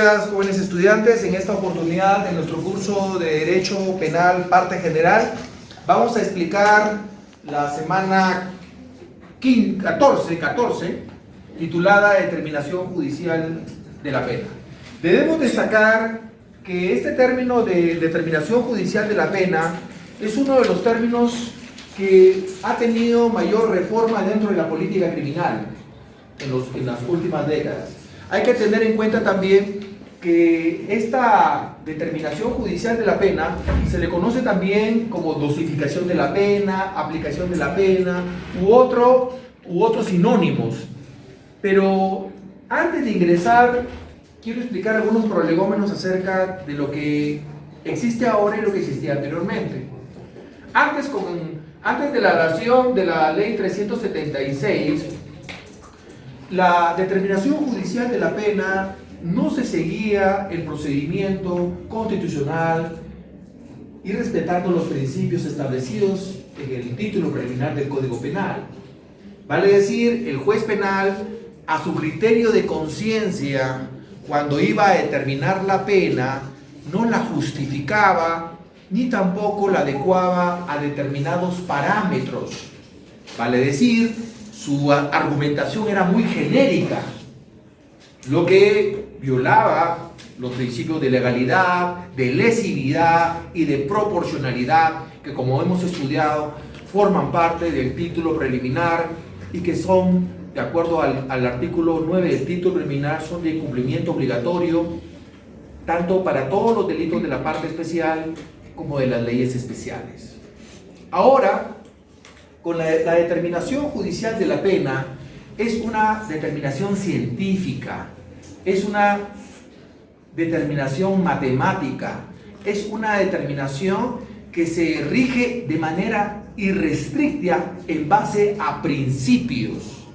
días, jóvenes estudiantes. En esta oportunidad, en nuestro curso de Derecho Penal, parte general, vamos a explicar la semana 14, titulada Determinación Judicial de la Pena. Debemos destacar que este término de determinación judicial de la pena es uno de los términos que ha tenido mayor reforma dentro de la política criminal en las últimas décadas. Hay que tener en cuenta también que esta determinación judicial de la pena se le conoce también como dosificación de la pena, aplicación de la pena u otros sinónimos. Pero antes de ingresar, quiero explicar algunos prolegómenos acerca de lo que existe ahora y lo que existía anteriormente. Antes de la dación de la ley 376, la determinación judicial de la pena no se seguía el procedimiento constitucional y respetando los principios establecidos en el título preliminar del Código Penal. Vale decir, el juez penal, a su criterio de conciencia, cuando iba a determinar la pena, no la justificaba ni tampoco la adecuaba a determinados parámetros. Vale decir, su argumentación era muy genérica, lo que violaba los principios de legalidad, de lesividad y de proporcionalidad, que como hemos estudiado, forman parte del título preliminar y que son, de acuerdo al artículo 9 del título preliminar, son de cumplimiento obligatorio, tanto para todos los delitos de la parte especial como de las leyes especiales. Ahora, con la determinación judicial de la pena, es una determinación científica, es una determinación matemática, es una determinación que se rige de manera irrestricta en base a principios.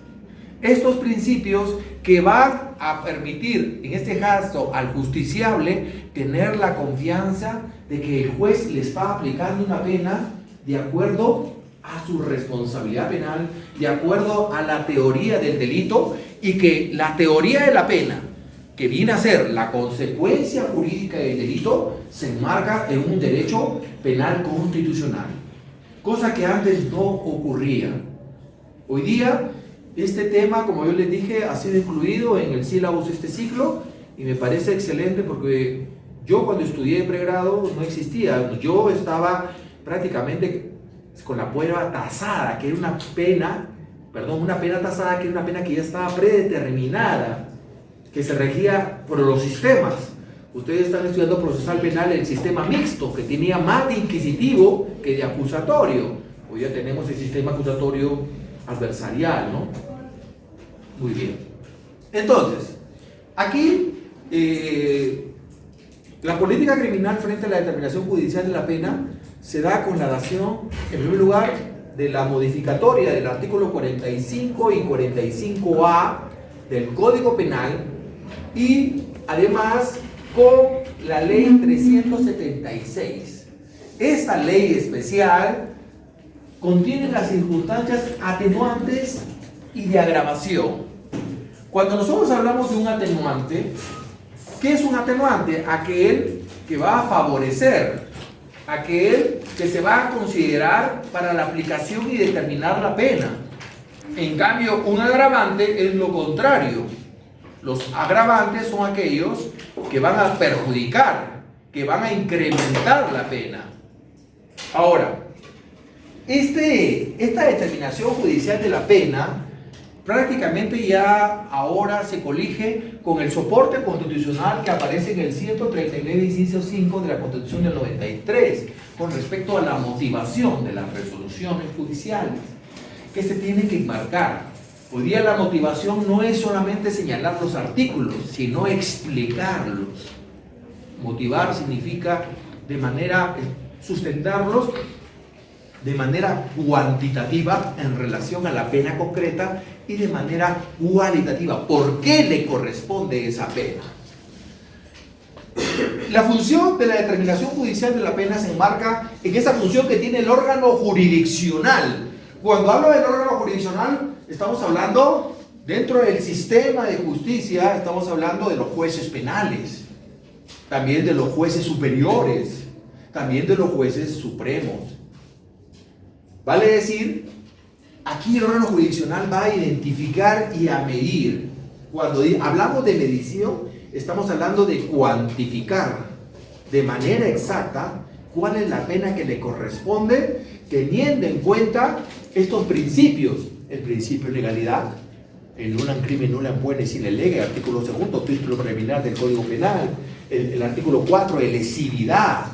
Estos principios que van a permitir, en este caso, al justiciable tener la confianza de que el juez le está aplicando una pena de acuerdo a su responsabilidad penal, de acuerdo a la teoría del delito, y que la teoría de la pena, que viene a ser la consecuencia jurídica del delito, se enmarca en un derecho penal constitucional, cosa que antes no ocurría. Hoy día, este tema, como yo les dije, ha sido incluido en el sílabus de este ciclo y me parece excelente porque yo cuando estudié pregrado no existía. Yo estaba prácticamente con la prueba tasada, que era una pena tasada, que era una pena que ya estaba predeterminada, que se regía por los sistemas. Ustedes están estudiando procesal penal, el sistema mixto, que tenía más de inquisitivo que de acusatorio. Hoy ya tenemos el sistema acusatorio adversarial, ¿no? Muy bien. Entonces, aquí la política criminal frente a la determinación judicial de la pena se da con la dación, en primer lugar, de la modificatoria del artículo 45 y 45A del Código Penal y además con la ley 376. Esta ley especial contiene las circunstancias atenuantes y de agravación. Cuando nosotros hablamos de un atenuante, ¿qué es un atenuante? Aquel que va a favorecer, aquel que se va a considerar para la aplicación y determinar la pena. En cambio, un agravante es lo contrario. Los agravantes son aquellos que van a perjudicar, que van a incrementar la pena. Ahora, esta determinación judicial de la pena prácticamente ya ahora se colige con el soporte constitucional que aparece en el 139, inciso 5 de la Constitución del 93, con respecto a la motivación de las resoluciones judiciales, que se tienen que enmarcar. Hoy día la motivación no es solamente señalar los artículos, sino explicarlos. Motivar significa sustentarlos de manera cuantitativa en relación a la pena concreta y de manera cualitativa. ¿Por qué le corresponde esa pena? La función de la determinación judicial de la pena se enmarca en esa función que tiene el órgano jurisdiccional. Cuando hablo del órgano jurisdiccional, estamos hablando Dentro del sistema de justicia estamos hablando de los jueces penales, también de los jueces superiores, también de los jueces supremos. Vale decir, aquí el órgano jurisdiccional va a identificar y a medir. Cuando hablamos de medición, estamos hablando de cuantificar de manera exacta cuál es la pena que le corresponde, teniendo en cuenta estos principios: el principio de legalidad, el nullum crimen nullum pene sine lege, artículo 2, título preliminar del Código Penal, el artículo 4 de lesividad,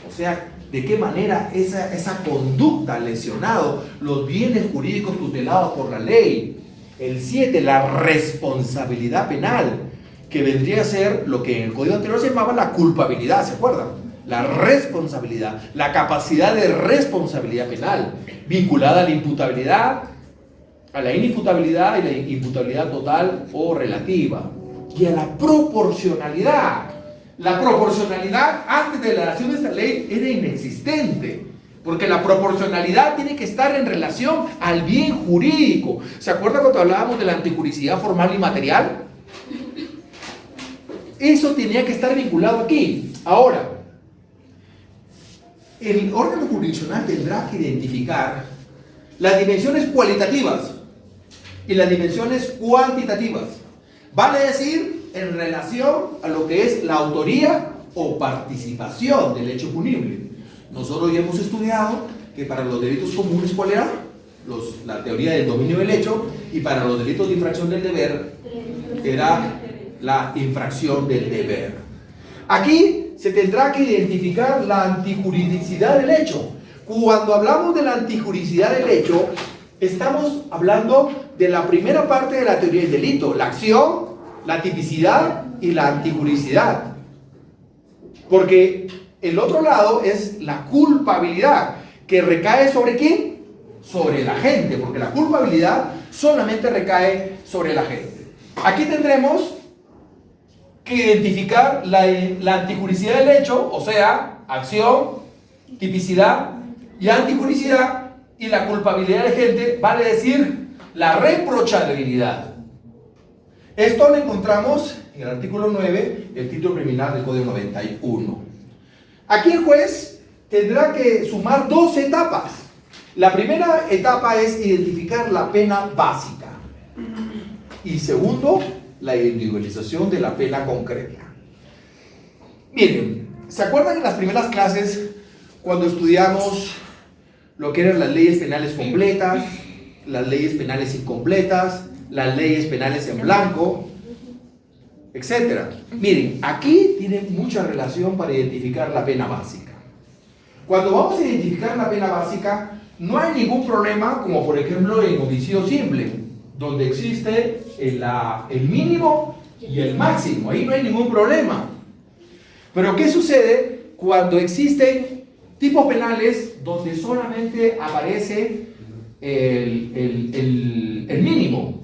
o sea, de qué manera esa conducta ha lesionado los bienes jurídicos tutelados por la ley. El 7, la responsabilidad penal, que vendría a ser lo que en el Código anterior se llamaba la culpabilidad, ¿se acuerdan? La responsabilidad, la capacidad de responsabilidad penal, vinculada a la imputabilidad, a la inimputabilidad y la imputabilidad total o relativa, y a la proporcionalidad. La proporcionalidad antes de la redacción de esta ley era inexistente, porque la proporcionalidad tiene que estar en relación al bien jurídico. ¿Se acuerda cuando hablábamos de la antijuricidad formal y material? Eso tenía que estar vinculado aquí. Ahora, el órgano jurisdiccional tendrá que identificar las dimensiones cualitativas y las dimensiones cuantitativas. Vale decir, en relación a lo que es la autoría o participación del hecho punible. Nosotros ya hemos estudiado que para los delitos comunes, ¿cuál era? La teoría del dominio del hecho, y para los delitos de infracción del deber era la infracción del deber. Aquí se tendrá que identificar la antijuridicidad del hecho. Cuando hablamos de la antijuridicidad del hecho, estamos hablando de la primera parte de la teoría del delito: la acción, la tipicidad y la antijuridicidad. Porque el otro lado es la culpabilidad, que recae ¿sobre quién? Sobre la gente, porque la culpabilidad solamente recae sobre la gente. Aquí tendremos que identificar la antijuridicidad del hecho, o sea, acción, tipicidad y antijuridicidad, y la culpabilidad de la gente, vale decir, la reprochabilidad. Esto lo encontramos en el artículo 9 del título preliminar del Código 91. Aquí el juez tendrá que sumar dos etapas. La primera etapa es identificar la pena básica. Y segundo, la individualización de la pena concreta. Miren, ¿se acuerdan en las primeras clases cuando estudiamos lo que eran las leyes penales completas, las leyes penales incompletas, las leyes penales en blanco, etcétera? Miren, aquí tiene mucha relación para identificar la pena básica. Cuando vamos a identificar la pena básica, no hay ningún problema, como por ejemplo en homicidio simple, donde existe el mínimo y el máximo. Ahí no hay ningún problema. Pero ¿qué sucede cuando existen tipos penales donde solamente aparece el mínimo?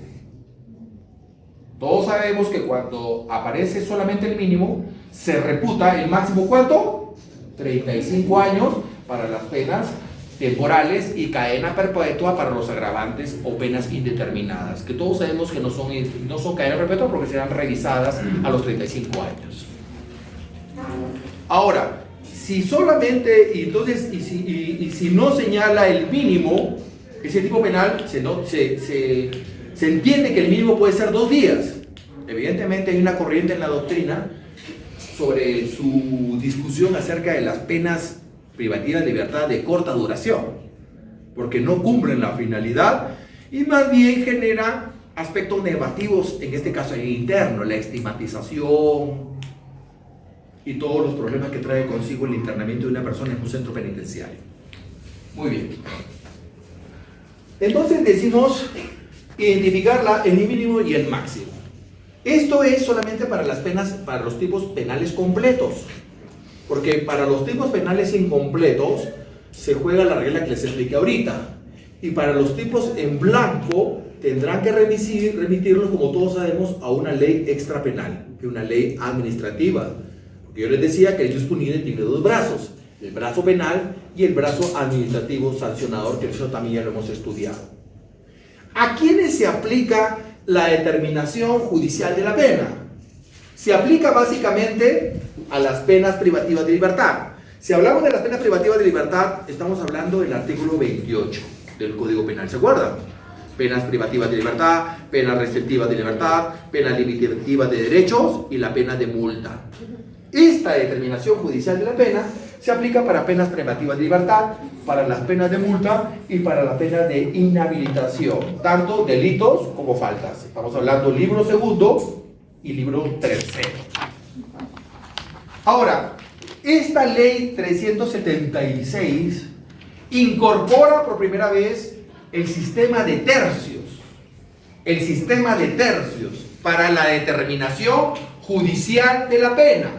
Todos sabemos que cuando aparece solamente el mínimo, se reputa el máximo, ¿cuánto? 35 años para las penas temporales y cadena perpetua para los agravantes o penas indeterminadas, que todos sabemos que no son cadena perpetua porque serán revisadas a los 35 años. Ahora, si solamente, y si no señala el mínimo, ese tipo penal se entiende que el mínimo puede ser 2 días. Evidentemente hay una corriente en la doctrina sobre su discusión acerca de las penas privativas de libertad de corta duración, porque no cumplen la finalidad y más bien genera aspectos negativos, en este caso el interno, la estigmatización y todos los problemas que trae consigo el internamiento de una persona en un centro penitenciario. Muy bien. Entonces decimos identificar el mínimo y el máximo. Esto es solamente para las penas, para los tipos penales completos, porque para los tipos penales incompletos se juega la regla que les expliqué ahorita, y para los tipos en blanco tendrán que remitirlos, como todos sabemos, a una ley extrapenal, que es una ley administrativa. Porque yo les decía que el jus punible tiene 2 brazos, el brazo penal y el brazo administrativo sancionador, que eso también ya lo hemos estudiado. ¿A quiénes se aplica la determinación judicial de la pena? Se aplica básicamente a las penas privativas de libertad. Si hablamos de las penas privativas de libertad, estamos hablando del artículo 28 del Código Penal, ¿se acuerdan? Penas privativas de libertad, penas restrictivas de libertad, penas limitativas de derechos y la pena de multa. Esta determinación judicial de la pena se aplica para penas privativas de libertad, para las penas de multa y para la pena de inhabilitación, tanto delitos como faltas. Estamos hablando libro segundo y libro tercero. Ahora, esta ley 376 incorpora por primera vez el sistema de tercios. El sistema de tercios para la determinación judicial de la pena.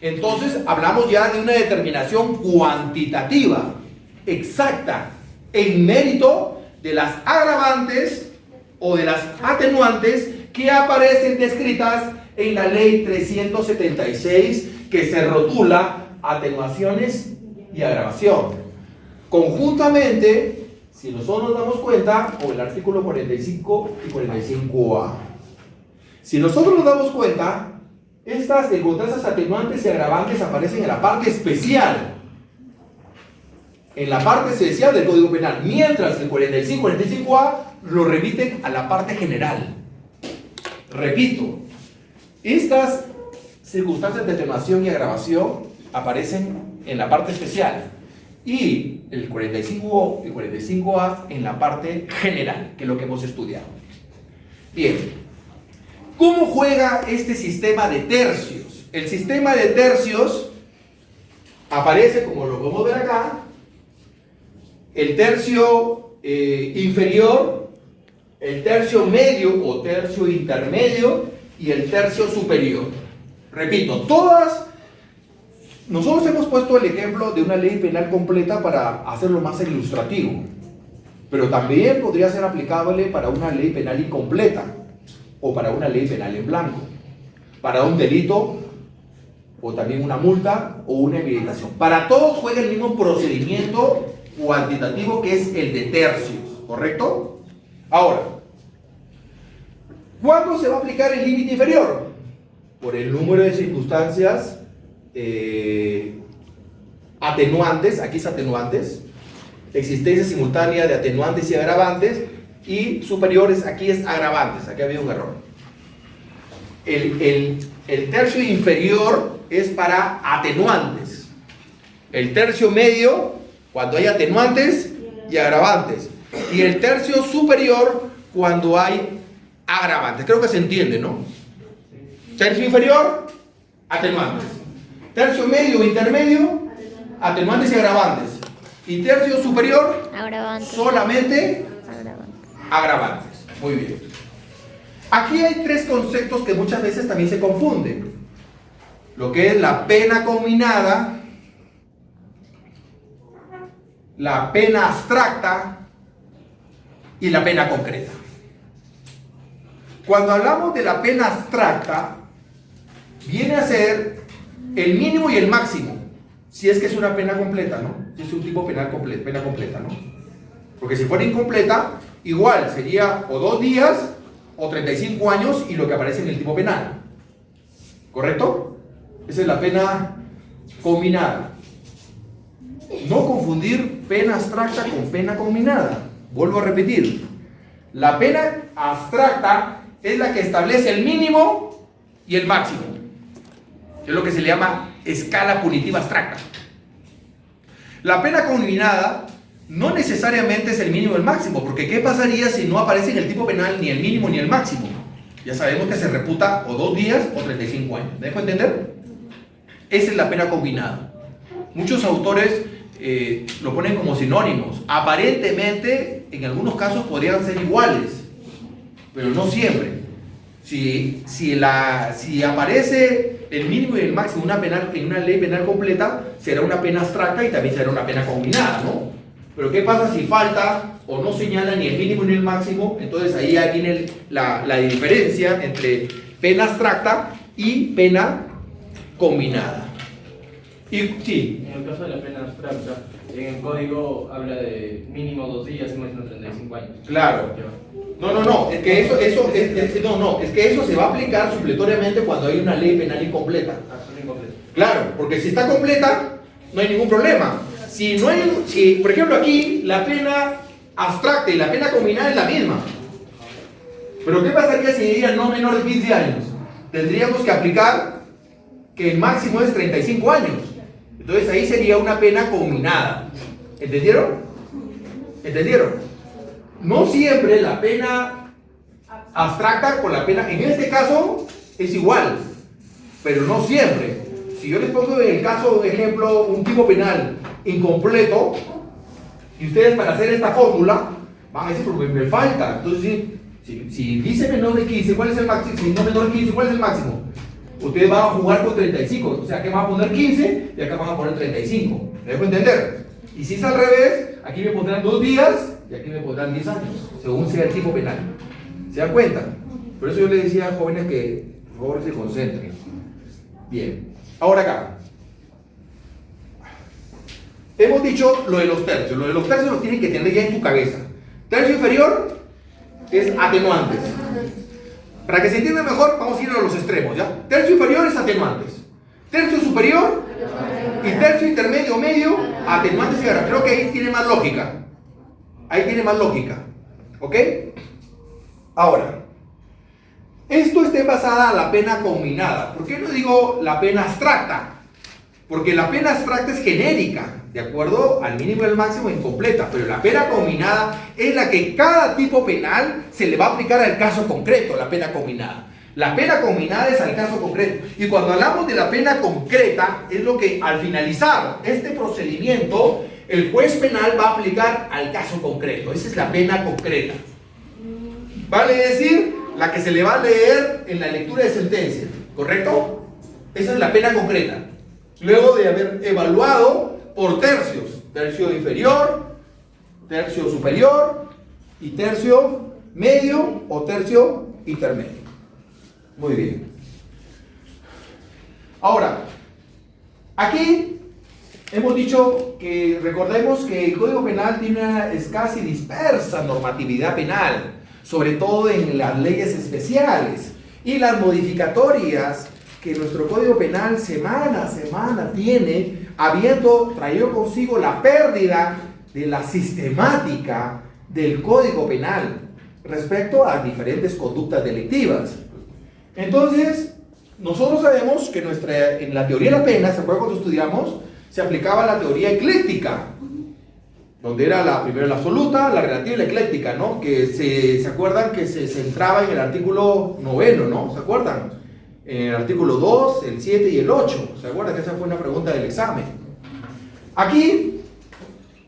Entonces hablamos ya de una determinación cuantitativa, exacta, en mérito de las agravantes o de las atenuantes que aparecen descritas en la ley 376, que se rotula atenuaciones y agravación. Conjuntamente, si nosotros nos damos cuenta, con el artículo 45 y 45A. Si nosotros nos damos cuenta, estas circunstancias atenuantes y agravantes aparecen en la parte especial. En la parte especial del Código Penal, mientras el 45 y 45A lo remiten a la parte general. Repito, estas circunstancias de atenuación y agravación aparecen en la parte especial y el 45 y 45A en la parte general, que es lo que hemos estudiado. Bien, ¿cómo juega este sistema de tercios? El sistema de tercios aparece, como lo podemos ver acá, el tercio inferior, el tercio medio o tercio intermedio y el tercio superior. Repito, nosotros hemos puesto el ejemplo de una ley penal completa para hacerlo más ilustrativo, pero también podría ser aplicable para una ley penal incompleta o para una ley penal en blanco, para un delito o también una multa o una inhabilitación. Para todos juega el mismo procedimiento cuantitativo, que es el de tercios, ¿correcto? Ahora, ¿cuándo se va a aplicar el límite inferior? Por el número de circunstancias atenuantes, aquí es atenuantes, existencia simultánea de atenuantes y agravantes, y superiores, aquí es agravantes, aquí había un error. El tercio inferior es para atenuantes, el tercio medio cuando hay atenuantes y agravantes, y el tercio superior cuando hay agravantes. Creo que se entiende, ¿no? Tercio inferior, atenuantes. Tercio medio o intermedio, atenuantes y agravantes. Y tercio superior, agravantes. Solamente agravantes. Muy bien. Aquí hay tres conceptos que muchas veces también se confunden. Lo que es la pena combinada, la pena abstracta y la pena concreta. Cuando hablamos de la pena abstracta, viene a ser el mínimo y el máximo, si es que es una pena completa, ¿no? Si es un tipo penal pena completa, ¿no? Porque si fuera incompleta, igual sería o 2 días o 35 años y lo que aparece en el tipo penal. ¿Correcto? Esa es la pena combinada. No confundir pena abstracta con pena combinada. Vuelvo a repetir. La pena abstracta es la que establece el mínimo y el máximo. Es lo que se le llama escala punitiva abstracta. La pena combinada no necesariamente es el mínimo y el máximo, porque ¿qué pasaría si no aparece en el tipo penal ni el mínimo ni el máximo? Ya sabemos que se reputa o 2 días o 35 años. ¿Me dejo entender? Esa es la pena combinada. Muchos autores lo ponen como sinónimos. Aparentemente, en algunos casos podrían ser iguales, pero no siempre. Si aparece el mínimo y el máximo en una ley penal completa, será una pena abstracta y también será una pena combinada, ¿no? Pero ¿qué pasa si falta o no señala ni el mínimo ni el máximo? Entonces ahí ya viene la diferencia entre pena abstracta y pena combinada. Y sí. En el caso de la pena abstracta, en el código habla de mínimo 2 días y máximo 35 años. Claro. No, es que es que eso se va a aplicar supletoriamente cuando hay una ley penal incompleta. Claro, porque si está completa, no hay ningún problema. Si, por ejemplo, aquí la pena abstracta y la pena combinada es la misma. Pero ¿qué pasaría si diría no menor de 15 años? Tendríamos que aplicar que el máximo es 35 años. Entonces ahí sería una pena combinada. ¿Entendieron? ¿Entendieron? No siempre la pena abstracta con la pena, en este caso es igual, pero no siempre. Si yo les pongo el caso, de ejemplo, un tipo penal incompleto, y ustedes para hacer esta fórmula van a decir, porque me falta. Entonces, si dice menor de 15, ¿cuál es el máximo? Si no menor de 15, ¿cuál es el máximo? Ustedes van a jugar con 35, o sea que van a poner 15 y acá van a poner 35. ¿Me dejo entender? Y si es al revés, aquí me pondrán 2 días y aquí me pondrán 10 años, según sea el tipo penal. ¿Se dan cuenta? Por eso yo les decía a jóvenes que por favor se concentren. Bien, ahora acá. Hemos dicho lo de los tercios. Lo de los tercios lo tienen que tener ya en tu cabeza. Tercio inferior es atenuantes. Para que se entienda mejor, vamos a ir a los extremos, ¿ya? Tercio inferior es atenuantes. Tercio superior y tercio intermedio medio, atenuantes y agarras. Creo que ahí tiene más lógica. Ahí tiene más lógica. ¿Ok? Ahora, esto está basada en la pena combinada. ¿Por qué no digo la pena abstracta? Porque la pena abstracta es genérica, de acuerdo al mínimo y al máximo incompleta, pero la pena combinada es la que cada tipo penal se le va a aplicar al caso concreto, la pena combinada. La pena combinada es al caso concreto. Y cuando hablamos de la pena concreta, es lo que al finalizar este procedimiento, el juez penal va a aplicar al caso concreto. Esa es la pena concreta. Vale decir, la que se le va a leer en la lectura de sentencia, ¿correcto? Esa es la pena concreta. Luego de haber evaluado por tercios, tercio inferior, tercio superior y tercio medio o tercio intermedio. Muy bien. Ahora, aquí hemos dicho que recordemos que el Código Penal tiene una escasa y dispersa normatividad penal, sobre todo en las leyes especiales y las modificatorias que nuestro Código Penal semana a semana tiene, habiendo traído consigo la pérdida de la sistemática del Código Penal respecto a diferentes conductas delictivas. Entonces, nosotros sabemos que en la teoría de la pena, ¿se acuerdan cuando estudiamos? Se aplicaba la teoría ecléctica, donde era primero la absoluta, la relativa y la ecléctica, ¿no? Que se acuerdan que se centraba en el artículo 9, ¿no? ¿Se acuerdan? En el artículo 2, el 7 y el 8. ¿Se acuerdan que esa fue una pregunta del examen? Aquí,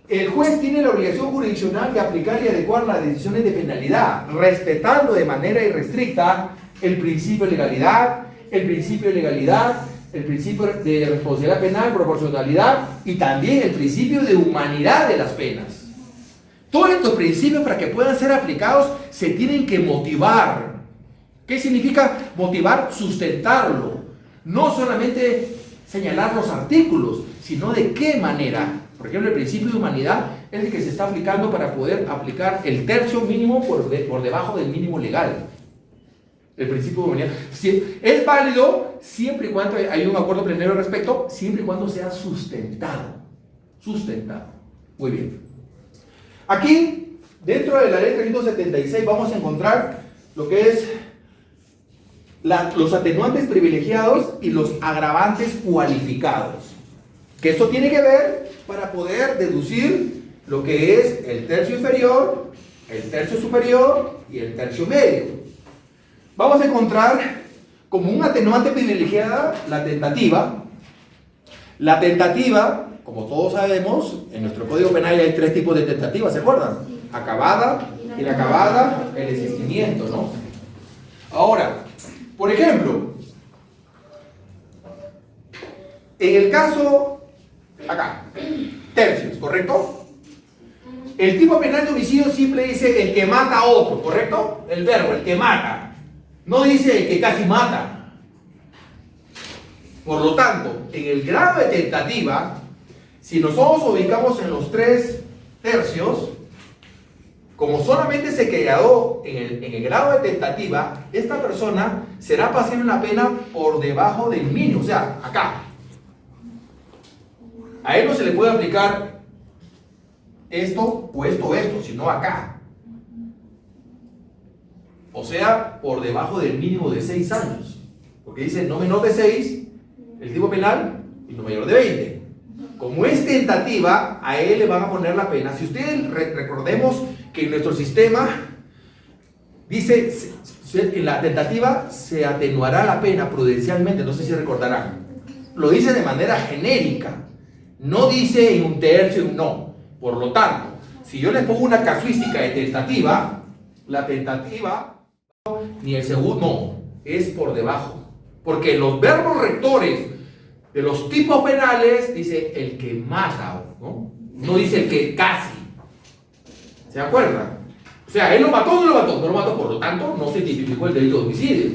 el juez tiene la obligación jurisdiccional de aplicar y adecuar las decisiones de penalidad, respetando de manera irrestricta el principio de legalidad, el principio de responsabilidad penal, proporcionalidad y también el principio de humanidad de las penas. Todos estos principios, para que puedan ser aplicados, se tienen que motivar. ¿Qué significa motivar? Sustentarlo. No solamente señalar los artículos, sino de qué manera. Por ejemplo, el principio de humanidad es el que se está aplicando para poder aplicar el tercio mínimo por debajo del mínimo legal. El principio de humanidad es válido siempre y cuando hay un acuerdo plenario al respecto, siempre y cuando sea sustentado. Sustentado. Muy bien. Aquí, dentro de la ley 376, vamos a encontrar lo que es los atenuantes privilegiados y los agravantes cualificados. Que esto tiene que ver para poder deducir lo que es el tercio inferior, el tercio superior y el tercio medio. Vamos a encontrar como un atenuante privilegiada la tentativa. La tentativa, como todos sabemos, en nuestro Código Penal hay 3 tipos de tentativas, ¿se acuerdan? Acabada, inacabada, el desistimiento, ¿no? Ahora, por ejemplo, en el caso, acá, tercios, ¿correcto? El tipo penal de homicidio simple dice el que mata a otro, ¿correcto? El verbo, el que mata. No dice el que casi mata. Por lo tanto, en el grado de tentativa, si nosotros ubicamos en los 3 tercios, como solamente se quedó en el grado de tentativa, esta persona será pasible una pena por debajo del mínimo, o sea, acá. A él no se le puede aplicar esto o esto o esto, sino acá. O sea, por debajo del mínimo de 6 años. Porque dice no menor de 6, el tipo penal, y no mayor de 20. Como es tentativa, a él le van a poner la pena. Si ustedes recordemos que en nuestro sistema dice, en la tentativa se atenuará la pena prudencialmente, no sé si recordarán. Lo dice de manera genérica. No dice en un tercio, no. Por lo tanto, si yo les pongo una casuística de tentativa, la tentativa, ni el segundo, no, es por debajo. Porque los verbos rectores de los tipos penales dice el que mata, ¿no? No dice el que casi. ¿Se acuerdan? O sea, él lo mató o no lo mató, no lo mató, por lo tanto, no se tipificó el delito de homicidio.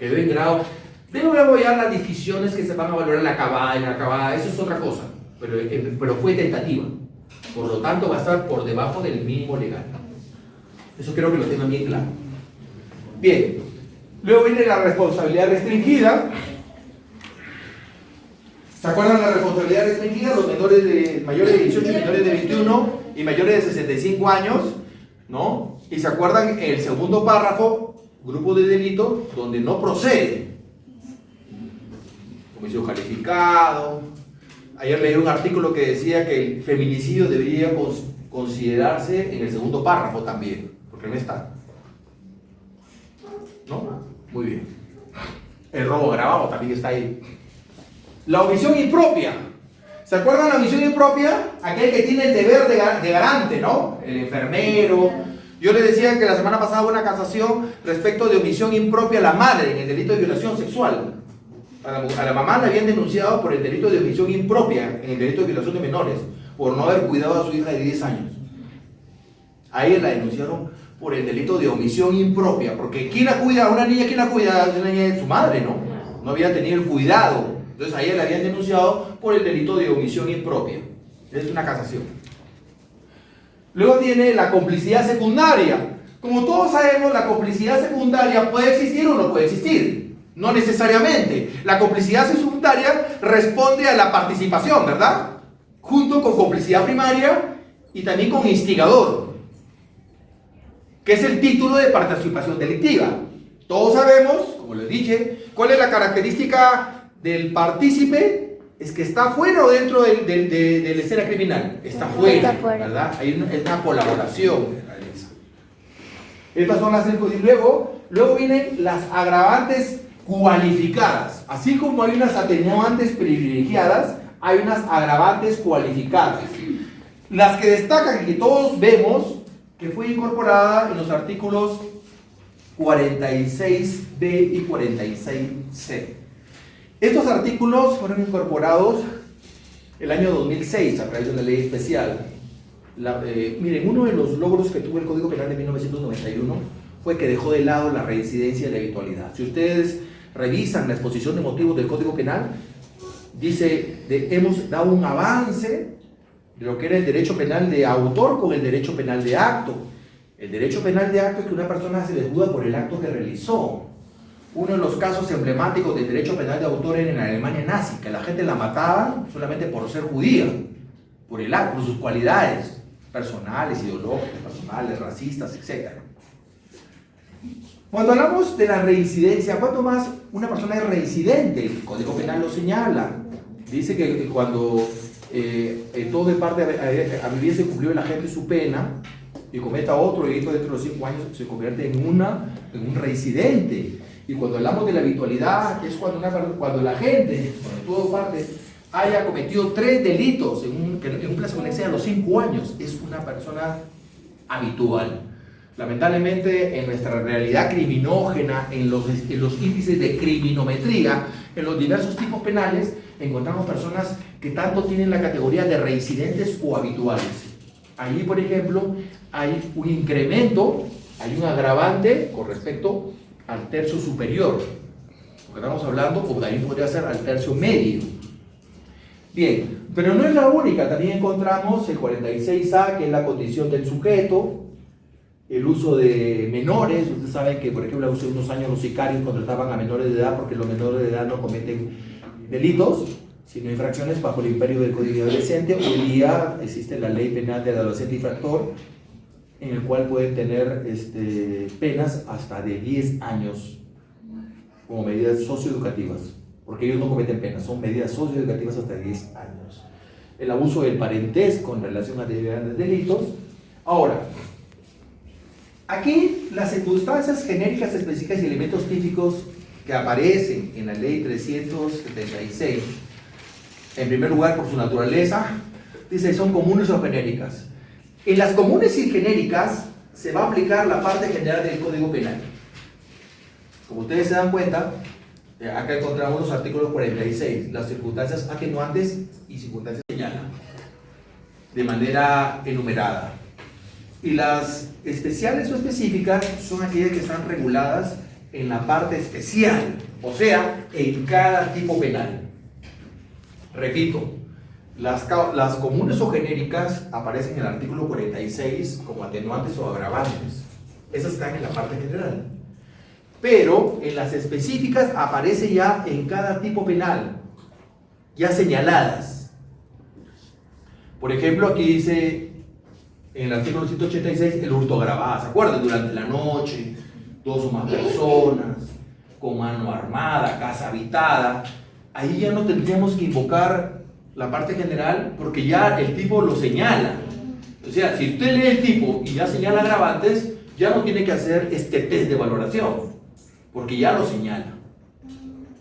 Quedó en grado. Luego ya las disquisiciones que se van a valorar en la acabada, eso es otra cosa. Pero fue tentativa. Por lo tanto, va a estar por debajo del mínimo legal. Eso creo que lo tengan bien claro. Bien. Luego viene la responsabilidad restringida. ¿Se acuerdan la responsabilidad restringida? Los mayores de 18, menores de 21 y mayores de 65 años, ¿no? Y se acuerdan el segundo párrafo, grupo de delito, donde no procede. Homicidio calificado. Ayer leí un artículo que decía que el feminicidio debería considerarse en el segundo párrafo también, porque no está. ¿No? Muy bien. El robo agravado también está ahí. La omisión impropia. ¿Se acuerdan la omisión impropia? Aquel que tiene el deber de garante, ¿no? El enfermero. Yo les decía que la semana pasada hubo una casación respecto de omisión impropia a la madre en el delito de violación sexual. A la mamá la habían denunciado por el delito de omisión impropia en el delito de violación de menores, por no haber cuidado a su hija de 10 años. A ella la denunciaron por el delito de omisión impropia, porque ¿quién la cuida? A una niña, ¿quién la cuida? A una niña de su madre, ¿no? No había tenido el cuidado. Entonces a ella la habían denunciado por el delito de omisión impropia. Es una casación. Luego viene la complicidad secundaria. Como todos sabemos, la complicidad secundaria puede existir o no puede existir. No necesariamente. La complicidad secundaria responde a la participación, ¿verdad? Junto con complicidad primaria y también con instigador, que es el título de participación delictiva. Todos sabemos, como les dije, cuál es la característica del partícipe. Es que está fuera o dentro de la escena criminal. Está fuera, ¿verdad? Hay una colaboración. Estas son las circunstancias. Luego vienen las agravantes cualificadas. Así como hay unas atenuantes privilegiadas, hay unas agravantes cualificadas. Las que destacan, que todos vemos, que fue incorporada en los artículos 46B y 46C. Estos artículos fueron incorporados el año 2006 a través de una ley especial. Miren, uno de los logros que tuvo el Código Penal de 1991 fue que dejó de lado la reincidencia y la habitualidad. Si ustedes revisan la exposición de motivos del Código Penal, dice, hemos dado un avance de lo que era el derecho penal de autor con el derecho penal de acto. El derecho penal de acto es que una persona se desnuda por el acto que realizó. Uno de los casos emblemáticos del derecho penal de autor era en la Alemania nazi, que la gente la mataba solamente por ser judía, por el acto, por sus cualidades personales, ideológicas, personales, racistas, etc. Cuando hablamos de la reincidencia, ¿cuánto más una persona es reincidente? El Código Penal lo señala. Dice que cuando todo de parte habiese cumplido la gente su pena y cometa otro delito dentro de los 5 años, se convierte en un reincidente. Y cuando hablamos de la habitualidad, es cuando la gente, cuando todo parte, haya cometido 3 delitos en un plazo que exceda los 5 años, es una persona habitual. Lamentablemente, en nuestra realidad criminógena, en los índices de criminometría, en los diversos tipos penales, encontramos personas que tanto tienen la categoría de reincidentes o habituales. Allí, por ejemplo, hay un incremento, hay un agravante con respecto al tercio superior, porque estamos hablando, o también podría ser al tercio medio. Bien, pero no es la única, también encontramos el 46A, que es la condición del sujeto, el uso de menores. Ustedes saben que, por ejemplo, hace unos años los sicarios contrataban a menores de edad porque los menores de edad no cometen delitos, sino infracciones bajo el imperio del Código Adolescente. Hoy día existe la ley penal del adolescente infractor, en el cual pueden tener penas hasta de 10 años como medidas socioeducativas, porque ellos no cometen penas, son medidas socioeducativas hasta 10 años. El abuso del parentesco en relación a grandes delitos. Ahora, aquí las circunstancias genéricas, específicas y elementos típicos que aparecen en la ley 376, en primer lugar por su naturaleza, dice son comunes o genéricas. En las comunes y genéricas se va a aplicar la parte general del Código Penal. Como ustedes se dan cuenta, acá encontramos los artículos 46, las circunstancias atenuantes y circunstancias señalan de manera enumerada. Y las especiales o específicas son aquellas que están reguladas en la parte especial, o sea, en cada tipo penal. Repito, las comunes o genéricas aparecen en el artículo 46 como atenuantes o agravantes. Esas están en la parte general. Pero en las específicas aparece ya en cada tipo penal, ya señaladas. Por ejemplo, aquí dice en el artículo 186 el hurto agravado. ¿Se acuerdan? Durante la noche, 2 o más personas, con mano armada, casa habitada. Ahí ya no tendríamos que invocar la parte general porque ya el tipo lo señala. O sea, si usted lee el tipo y ya señala agravantes, ya no tiene que hacer este test de valoración, porque ya lo señala.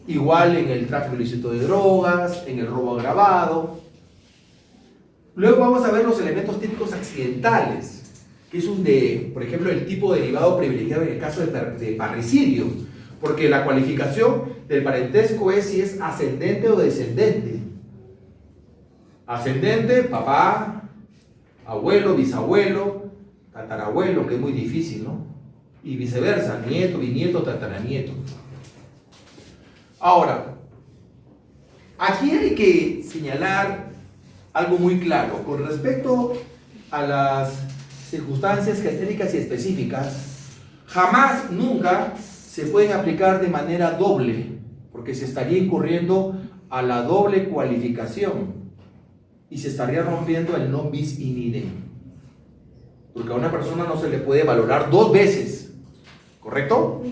Igual en el tráfico ilícito de drogas, en el robo agravado. Luego vamos a ver los elementos típicos accidentales, que es por ejemplo, el tipo derivado privilegiado en el caso de parricidio, porque la cualificación del parentesco es si es ascendente o descendente. Ascendente, papá, abuelo, bisabuelo, tatarabuelo, que es muy difícil, ¿no? Y viceversa, nieto, bisnieto, tataranieto. Ahora, aquí hay que señalar algo muy claro. Con respecto a las circunstancias genéricas y específicas, jamás, nunca se pueden aplicar de manera doble, porque se estaría incurriendo a la doble cualificación y se estaría rompiendo el non bis in idem, porque a una persona no se le puede valorar 2 veces, ¿correcto?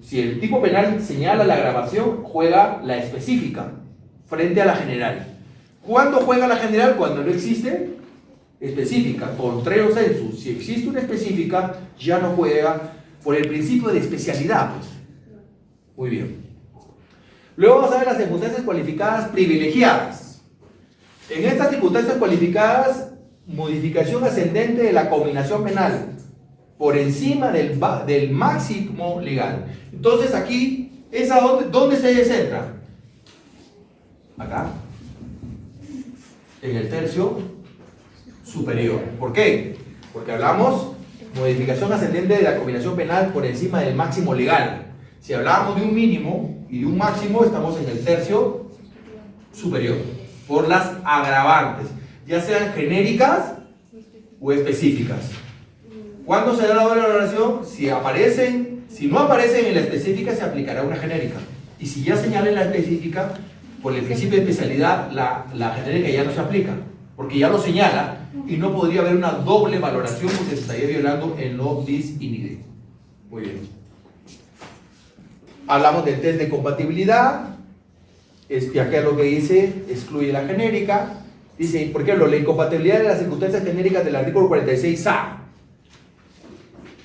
Si el tipo penal señala la agravación, juega la específica frente a la general. ¿Cuándo juega la general? Cuando no existe específica. Contrario sensu, si existe una específica, ya no juega por el principio de especialidad, pues. Muy bien. Luego vamos a ver las circunstancias cualificadas privilegiadas. En estas circunstancias cualificadas, modificación ascendente de la combinación penal por encima del máximo legal. Entonces aquí, ¿dónde se centra? Acá, en el tercio superior. ¿Por qué? Porque hablamos modificación ascendente de la combinación penal por encima del máximo legal. Si hablábamos de un mínimo y de un máximo, estamos en el tercio superior, por las agravantes, ya sean genéricas o específicas. ¿Cuándo se da la doble valoración? Si no aparecen en la específica, se aplicará una genérica. Y si ya señala en la específica, por el principio de especialidad, la genérica ya no se aplica, porque ya lo señala y no podría haber una doble valoración porque se estaría violando el non bis in idem. Muy bien. Hablamos del test de compatibilidad. Y acá lo que dice, excluye la genérica. Dice, por ejemplo, la incompatibilidad de las circunstancias genéricas del artículo 46A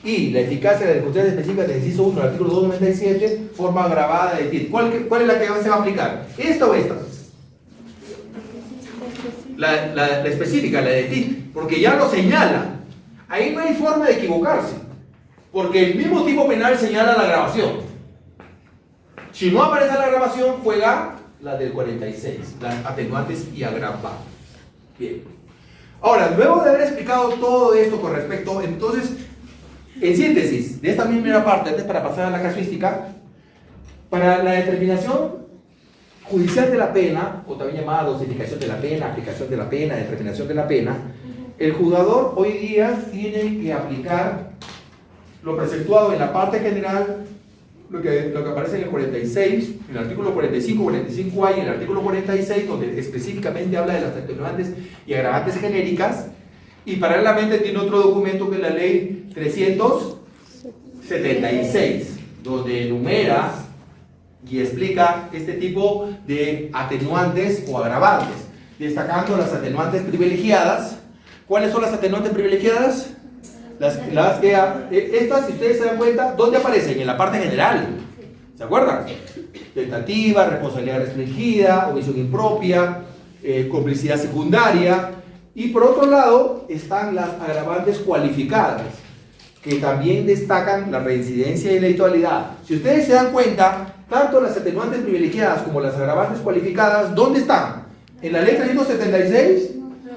y la eficacia de las circunstancias específicas del inciso 1 del artículo 297, forma agravada de TIT. ¿Cuál es la que se va a aplicar? ¿Esta o esta? La específica, la de TIT, porque ya lo señala. Ahí no hay forma de equivocarse, porque el mismo tipo penal señala la agravación. Si no aparece la agravación, juega la del 46, las atenuantes y agravados. Bien. Ahora, luego de haber explicado todo esto con respecto, entonces, en síntesis, de esta primera parte, antes para pasar a la casuística, para la determinación judicial de la pena, o también llamada dosificación de la pena, aplicación de la pena, determinación de la pena, el juzgador hoy día tiene que aplicar lo preceptuado en la parte general, lo que aparece en el 46, en el artículo 45, 45A y en el artículo 46, donde específicamente habla de las atenuantes y agravantes genéricas, y paralelamente tiene otro documento que es la ley 376, donde enumera y explica este tipo de atenuantes o agravantes, destacando las atenuantes privilegiadas. ¿Cuáles son las atenuantes privilegiadas? Estas, si ustedes se dan cuenta, ¿dónde aparecen? En la parte general. ¿Se acuerdan? Tentativa, responsabilidad restringida, omisión impropia, complicidad secundaria. Y por otro lado están las agravantes cualificadas, que también destacan la reincidencia y la habitualidad. Si ustedes se dan cuenta, tanto las atenuantes privilegiadas como las agravantes cualificadas, ¿dónde están? En la ley 376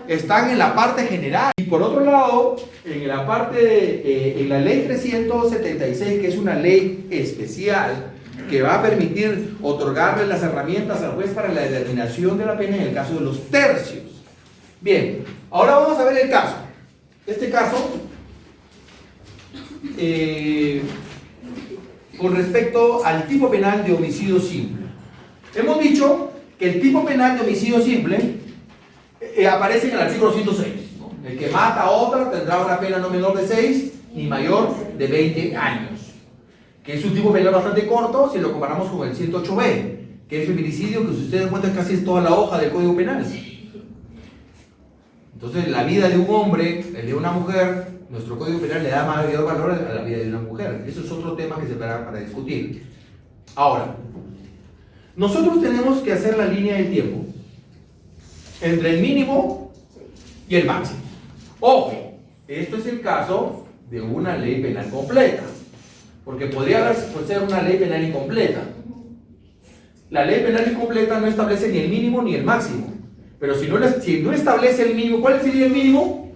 están en la parte general. Y por otro lado, en la parte en la ley 376, que es una ley especial que va a permitir otorgarle las herramientas al juez para la determinación de la pena en el caso de los tercios. Bien, ahora vamos a ver el caso. Este caso, con respecto al tipo penal de homicidio simple. Hemos dicho que el tipo penal de homicidio simple aparece en el artículo 106, ¿no? El que mata a otra tendrá una pena no menor de 6 ni mayor de 20 años, que es un tipo penal bastante corto si lo comparamos con el 108B, que es feminicidio, que si ustedes dan cuenta casi es toda la hoja del Código Penal. Entonces la vida de un hombre, el de una mujer, nuestro Código Penal le da mayor valor a la vida de una mujer. Eso es otro tema que se para discutir. Ahora, nosotros tenemos que hacer la línea del tiempo entre el mínimo y el máximo. Ojo, esto es el caso de una ley penal completa, porque podría ser una ley penal incompleta. La ley penal incompleta no establece ni el mínimo ni el máximo, pero si no establece el mínimo, ¿cuál sería el mínimo?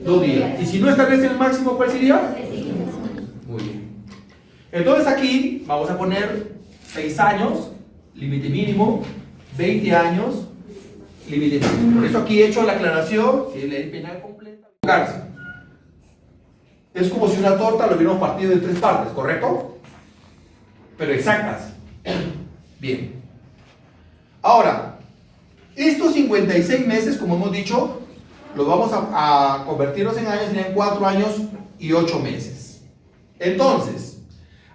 2 días. Y si no establece el máximo, ¿cuál sería? Muy bien. Entonces aquí vamos a poner 6 años, límite mínimo, 20 años, límite máximo. Por eso aquí he hecho la aclaración, si es ley penal completa, cárcel. Es como si una torta lo hubiéramos partido en 3 partes, ¿correcto? Pero exactas. Bien. Ahora, estos 56 meses, como hemos dicho, los vamos a convertirlos en años, serían 4 años y 8 meses. Entonces,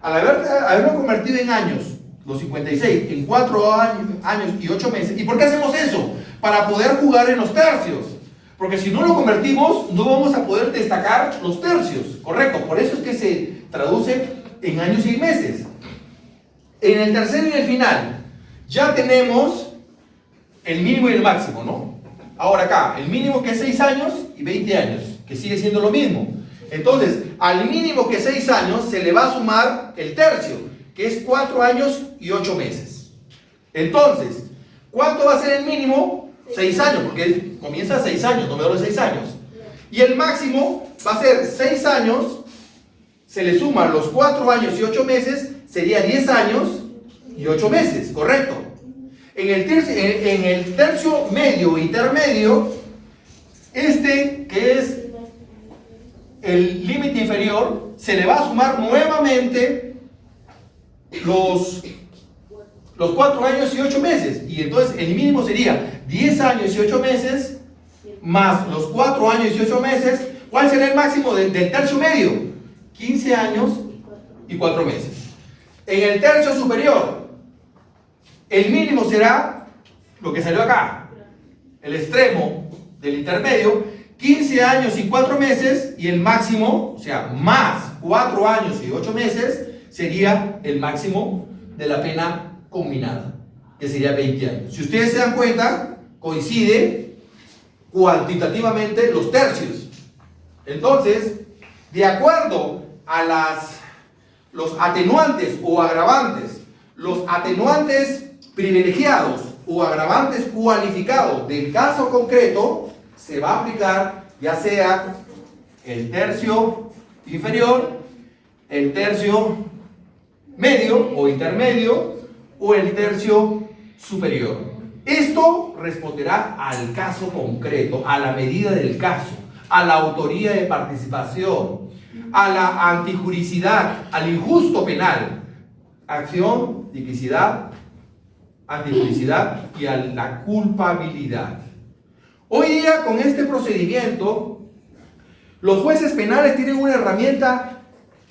al haberlo convertido en años, los 56, en 4 años y 8 meses, ¿y por qué hacemos eso? Para poder jugar en los tercios. Porque si no lo convertimos, no vamos a poder destacar los tercios, ¿correcto? Por eso es que se traduce en años y meses. En el tercero y en el final, ya tenemos el mínimo y el máximo, ¿no? Ahora acá, el mínimo que es 6 años y 20 años, que sigue siendo lo mismo. Entonces, al mínimo que es 6 años se le va a sumar el tercio, que es 4 años y 8 meses. Entonces, ¿cuánto va a ser el mínimo? 6 años, porque comienza a 6 años, no menor de 6 años. Y el máximo va a ser 6 años, se le suman los 4 años y 8 meses, sería 10 años y 8 meses, ¿correcto? En el tercio medio o intermedio, que es el límite inferior, se le va a sumar nuevamente los 4 años y 8 meses. Y entonces el mínimo sería 10 años y 8 meses más los 4 años y 8 meses. ¿Cuál será el máximo del tercio medio? 15 años y 4 meses. En el tercio superior, el mínimo será lo que salió acá, el extremo del intermedio, 15 años y 4 meses, y el máximo, o sea, más 4 años y 8 meses, sería el máximo de la pena combinada, que sería 20 años. Si ustedes se dan cuenta, coincide cuantitativamente los tercios. Entonces, de acuerdo a los atenuantes o agravantes, los atenuantes privilegiados o agravantes cualificados del caso concreto, se va a aplicar ya sea el tercio inferior, el tercio medio o intermedio o el tercio superior. Esto responderá al caso concreto, a la medida del caso, a la autoría de participación. a la antijuricidad, al injusto penal. Acción, tipicidad, antijuricidad y a la culpabilidad. Hoy día, con este procedimiento, los jueces penales tienen una herramienta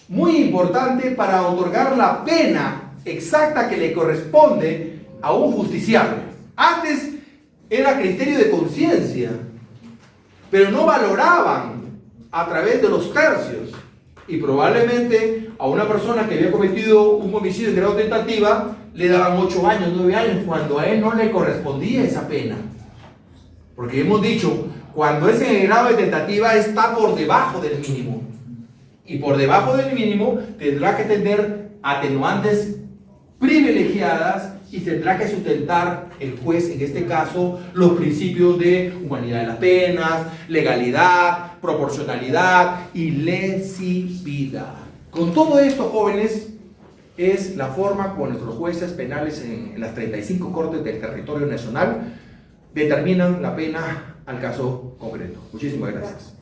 muy importante para otorgar la pena exacta que le corresponde a un justiciable. Antes era criterio de conciencia, pero no valoraban a través de los tercios. Y probablemente a una persona que había cometido un homicidio en grado de tentativa le daban 8 años, 9 años, cuando a él no le correspondía esa pena. Porque hemos dicho, cuando es en el grado de tentativa está por debajo del mínimo. Y por debajo del mínimo tendrá que tener atenuantes privilegiadas y tendrá que sustentar el juez, en este caso, los principios de humanidad de las penas, legalidad, proporcionalidad y lesividad. Con todo esto, jóvenes, es la forma como nuestros jueces penales en las 35 cortes del territorio nacional determinan la pena al caso concreto. Muchísimas gracias.